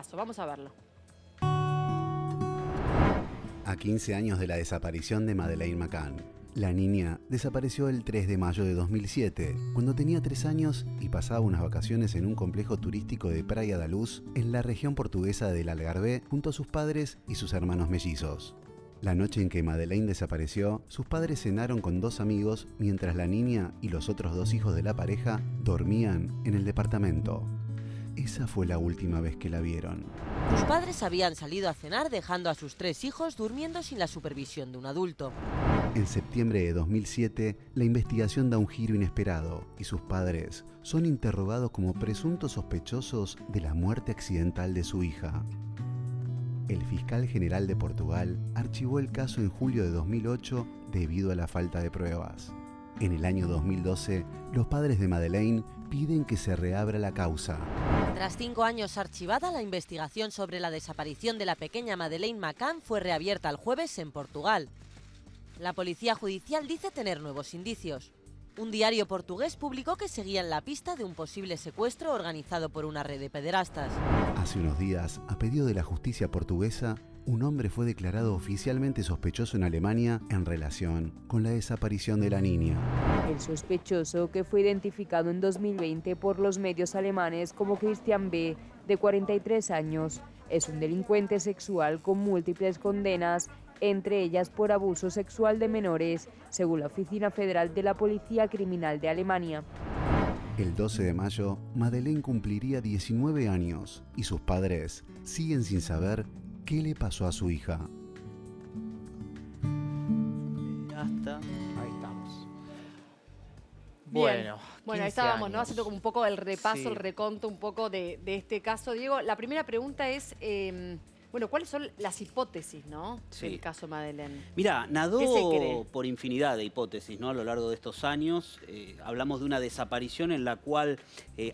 caso. Vamos a verlo. A 15 años de la desaparición de Madeleine McCann, la niña desapareció el 3 de mayo de 2007, cuando tenía 3 años y pasaba unas vacaciones en un complejo turístico de Praia da Luz, en la región portuguesa del Algarve, junto a sus padres y sus hermanos mellizos. La noche en que Madeleine desapareció, sus padres cenaron con 2 amigos mientras la niña y los otros 2 hijos de la pareja dormían en el departamento. Esa fue la última vez que la vieron. Sus padres habían salido a cenar dejando a sus 3 hijos durmiendo sin la supervisión de un adulto. En septiembre de 2007, la investigación da un giro inesperado y sus padres son interrogados como presuntos sospechosos de la muerte accidental de su hija. El fiscal general de Portugal archivó el caso en julio de 2008 debido a la falta de pruebas. En el año 2012, los padres de Madeleine piden que se reabra la causa. Tras 5 años archivada, la investigación sobre la desaparición de la pequeña Madeleine McCann fue reabierta el jueves en Portugal. La policía judicial dice tener nuevos indicios. Un diario portugués publicó que seguían la pista de un posible secuestro organizado por una red de pederastas. Hace unos días, a pedido de la justicia portuguesa, un hombre fue declarado oficialmente sospechoso en Alemania en relación con la desaparición de la niña. El sospechoso, que fue identificado en 2020 por los medios alemanes como Christian B., de 43 años, es un delincuente sexual con múltiples condenas, entre ellas por abuso sexual de menores, según la Oficina Federal de la Policía Criminal de Alemania. El 12 de mayo, Madeleine cumpliría 19 años y sus padres siguen sin saber qué le pasó a su hija. Hasta ahí estamos. Bueno, ahí estábamos, años. ¿no? Haciendo como un poco el repaso, Sí. el reconto un poco de este caso. Diego, la primera pregunta es, bueno, ¿cuáles son las hipótesis, ¿no? Sí. Del caso Madeleine. Mirá, ¿Qué se nadó cree? por infinidad de hipótesis, ¿no? A lo largo de estos años. Hablamos de una desaparición en la cual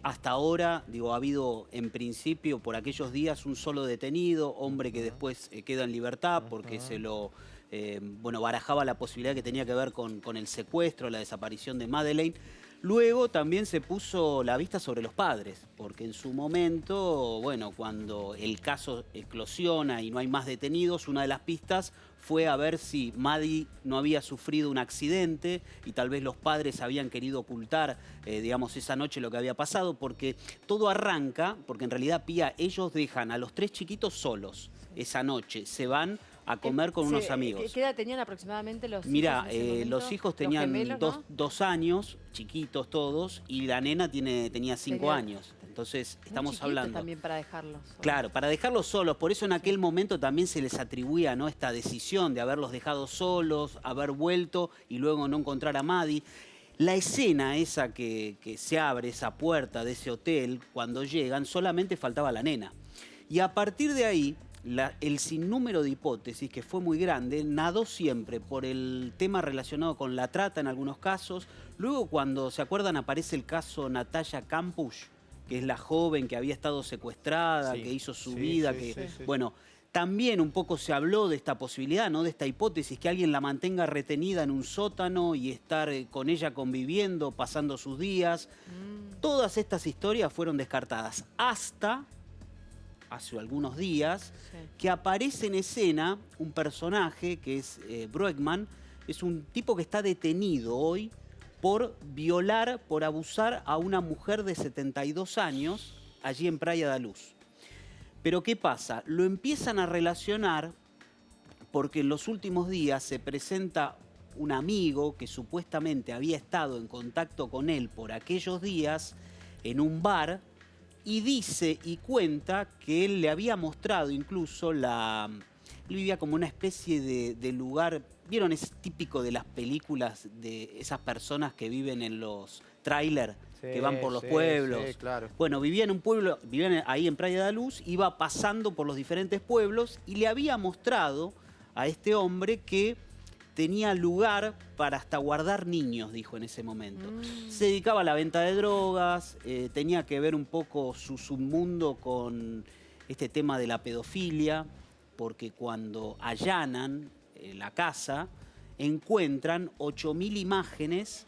hasta ahora, digo, ha habido en principio por aquellos días un solo detenido, hombre que después queda en libertad porque se lo... barajaba la posibilidad que tenía que ver con el secuestro, la desaparición de Madeleine. Luego también se puso la vista sobre los padres, porque en su momento, bueno, cuando el caso eclosiona y no hay más detenidos, una de las pistas fue a ver si Maddie no había sufrido un accidente y tal vez los padres habían querido ocultar, digamos, esa noche lo que había pasado, porque todo arranca, porque en realidad, Pía, ellos dejan a los 3 chiquitos solos esa noche, se van a comer con unos amigos. ¿Qué edad tenían aproximadamente los Mirá, hijos en ese momento? los hijos tenían gemelos, ¿no? 2 años, chiquitos todos, y la nena tenía 5 años. Entonces, Muy estamos chiquitos hablando... también para dejarlos solos. Claro, para dejarlos solos. Por eso en aquel momento también se les atribuía, ¿no?, esta decisión de haberlos dejado solos, haber vuelto y luego no encontrar a Maddie. La escena esa que se abre, esa puerta de ese hotel, cuando llegan, solamente faltaba la nena. Y a partir de ahí... el sinnúmero de hipótesis, que fue muy grande, nadó siempre por el tema relacionado con la trata en algunos casos. Luego, cuando se acuerdan, aparece el caso Natalia Campusch, que es la joven que había estado secuestrada, Sí, que hizo su sí, vida, sí, que sí. bueno, también un poco se habló de esta posibilidad, ¿no?, de esta hipótesis, que alguien la mantenga retenida en un sótano y estar con ella conviviendo, pasando sus días. Todas estas historias fueron descartadas hasta... hace algunos días, que aparece en escena un personaje que es Bregman. Es un tipo que está detenido hoy por violar, por abusar a una mujer de 72 años allí en Praia da Luz. Pero ¿qué pasa? Lo empiezan a relacionar porque en los últimos días se presenta un amigo que supuestamente había estado en contacto con él por aquellos días en un bar, y dice y cuenta que él le había mostrado incluso él vivía como una especie de lugar, ¿vieron? Es típico de las películas de esas personas que viven en los tráiler, que van por los pueblos. Sí, claro. Bueno, vivía en un pueblo, vivían ahí en Praia da Luz, iba pasando por los diferentes pueblos y le había mostrado a este hombre que tenía lugar para hasta guardar niños, dijo en ese momento. Se dedicaba a la venta de drogas, tenía que ver un poco su submundo con este tema de la pedofilia, porque cuando allanan la casa, encuentran 8.000 imágenes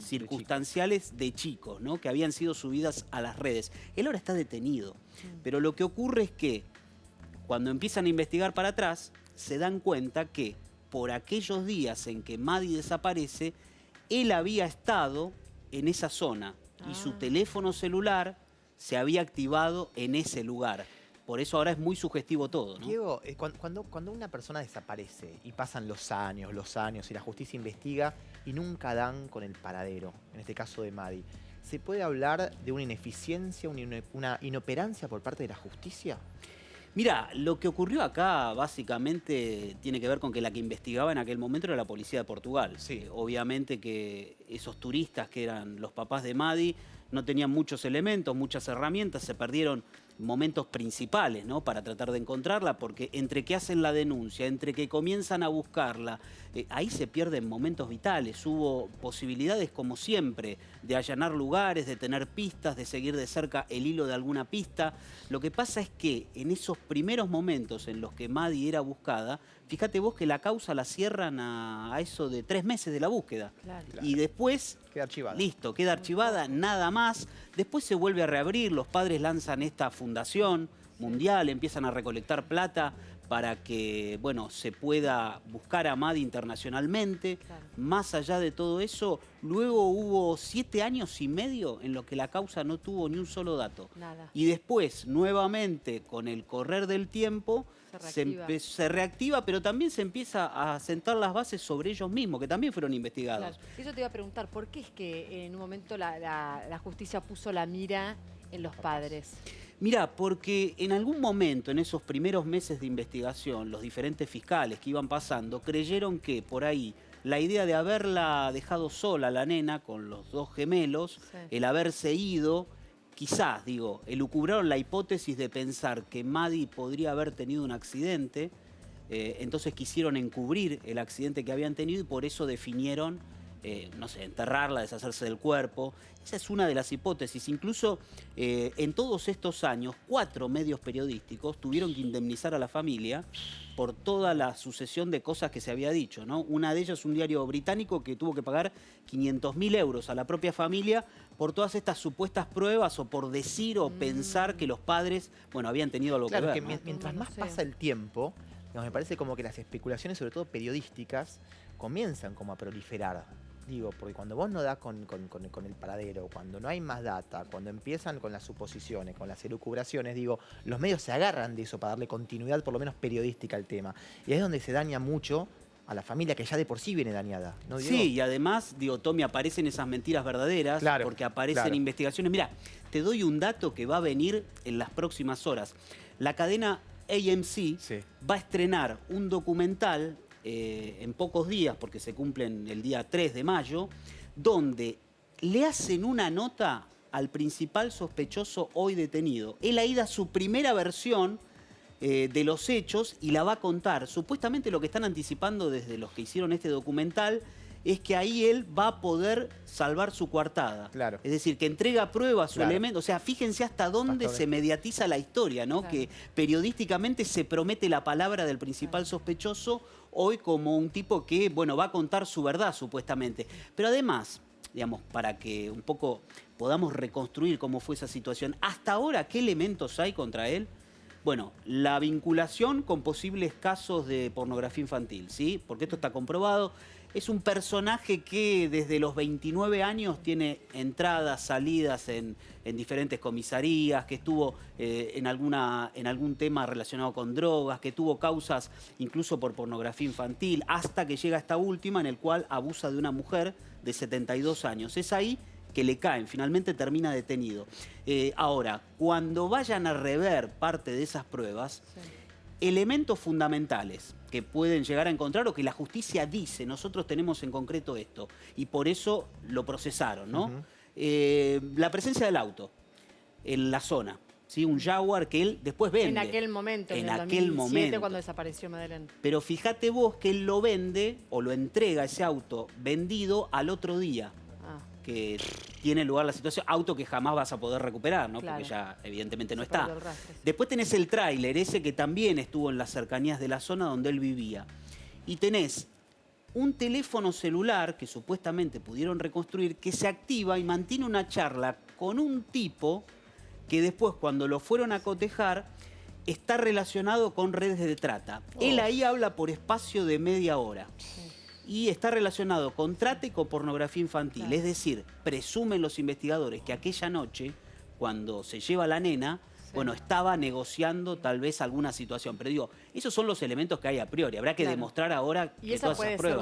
circunstanciales de chicos, ¿no?, que habían sido subidas a las redes. Él ahora está detenido. Pero lo que ocurre es que cuando empiezan a investigar para atrás, se dan cuenta que por aquellos días en que Madi desaparece, él había estado en esa zona y su teléfono celular se había activado en ese lugar. Por eso ahora es muy sugestivo todo, ¿no? Diego, cuando una persona desaparece y pasan los años y la justicia investiga y nunca dan con el paradero, en este caso de Madi, ¿se puede hablar de una ineficiencia, una inoperancia por parte de la justicia? Mira, lo que ocurrió acá básicamente tiene que ver con que la que investigaba en aquel momento era la policía de Portugal. Sí. Obviamente que esos turistas que eran los papás de Madi no tenían muchos elementos, muchas herramientas, se perdieron momentos principales, ¿no? Para tratar de encontrarla, porque entre que hacen la denuncia, entre que comienzan a buscarla, ahí se pierden momentos vitales. Hubo posibilidades, como siempre, de allanar lugares, de tener pistas, de seguir de cerca el hilo de alguna pista. Lo que pasa es que en esos primeros momentos en los que Madi era buscada, fíjate vos que la causa la cierran a eso de 3 meses de la búsqueda. Claro. Y después, Queda archivada. listo, queda archivada, nada más. Después se vuelve a reabrir, los padres lanzan esta fundación mundial, empiezan a recolectar plata para que, bueno, se pueda buscar a Madi internacionalmente. Claro. Más allá de todo eso, luego hubo 7 años y medio en los que la causa no tuvo ni un solo dato. Nada. Y después, nuevamente, con el correr del tiempo, Se reactiva. se reactiva, pero también se empieza a sentar las bases sobre ellos mismos, que también fueron investigados. Claro. Eso te iba a preguntar, ¿por qué es que en un momento la justicia puso la mira en los padres? Mirá, porque en algún momento, en esos primeros meses de investigación, los diferentes fiscales que iban pasando creyeron que por ahí la idea de haberla dejado sola a la nena con los 2 gemelos, Sí. el haberse ido, quizás, elucubraron la hipótesis de pensar que Madi podría haber tenido un accidente, entonces quisieron encubrir el accidente que habían tenido y por eso definieron, no sé, enterrarla, deshacerse del cuerpo. Esa es una de las hipótesis. Incluso en todos estos años, 4 medios periodísticos tuvieron que indemnizar a la familia por toda la sucesión de cosas que se había dicho, ¿no? Una de ellas, un diario británico que tuvo que pagar 500.000 euros a la propia familia por todas estas supuestas pruebas o por decir o pensar que los padres, bueno, habían tenido algo Claro, que que ver, ¿no? mientras No más sé. pasa el tiempo, digamos, me parece como que las especulaciones, sobre todo periodísticas, comienzan como a proliferar. Digo, porque cuando vos no das con el paradero, cuando no hay más data, cuando empiezan con las suposiciones, con las elucubraciones, digo, los medios se agarran de eso para darle continuidad, por lo menos periodística, al tema. Y ahí es donde se daña mucho a la familia, que ya de por sí viene dañada, ¿no, Diego? Sí, y además, Tommy, aparecen esas mentiras verdaderas, Claro, porque aparecen claro. investigaciones. Mira, te doy un dato que va a venir en las próximas horas. La cadena AMC Sí. va a estrenar un documental en pocos días, porque se cumplen el día 3 de mayo, donde le hacen una nota al principal sospechoso hoy detenido. Él ahí da su primera versión de los hechos y la va a contar. Supuestamente lo que están anticipando desde los que hicieron este documental es que ahí él va a poder salvar su coartada. Claro. Es decir, que entrega pruebas, su Claro. elemento. O sea, fíjense hasta dónde se mediatiza la historia, ¿no? Claro. Que periodísticamente se promete la palabra del principal sospechoso hoy como un tipo que, bueno, va a contar su verdad, supuestamente. Pero además, digamos, para que un poco podamos reconstruir cómo fue esa situación, hasta ahora, ¿qué elementos hay contra él? Bueno, la vinculación con posibles casos de pornografía infantil, ¿sí? Porque esto está comprobado. Es un personaje que desde los 29 años tiene entradas, salidas en diferentes comisarías, que estuvo en algún tema relacionado con drogas, que tuvo causas incluso por pornografía infantil, hasta que llega esta última en el cual abusa de una mujer de 72 años. Es ahí que le caen, finalmente termina detenido. Ahora, cuando vayan a rever parte de esas pruebas, elementos fundamentales que pueden llegar a encontrar o que la justicia dice, nosotros tenemos en concreto esto, y por eso lo procesaron, ¿no? La presencia del auto en la zona, ¿sí? Un Jaguar que él después vende. En aquel momento, en el aquel 2007, momento. cuando desapareció Madeleine. Pero fíjate vos que él lo vende o lo entrega ese auto vendido al otro día Ah, que tiene lugar la situación, auto que jamás vas a poder recuperar, ¿no? Claro. Porque ya evidentemente no se está. perdió el rastro, sí. Después tenés el tráiler, ese que también estuvo en las cercanías de la zona donde él vivía. Y tenés un teléfono celular que supuestamente pudieron reconstruir, que se activa y mantiene una charla con un tipo que después cuando lo fueron a cotejar está relacionado con redes de trata. Él ahí habla por espacio de media hora. Y está relacionado con trata y con pornografía infantil. Claro. Es decir, presumen los investigadores que aquella noche, cuando se lleva a la nena, bueno, estaba negociando tal vez alguna situación. Pero digo, esos son los elementos que hay a priori. Habrá que Claro. demostrar ahora Y que esa todas puede esas ser pruebas.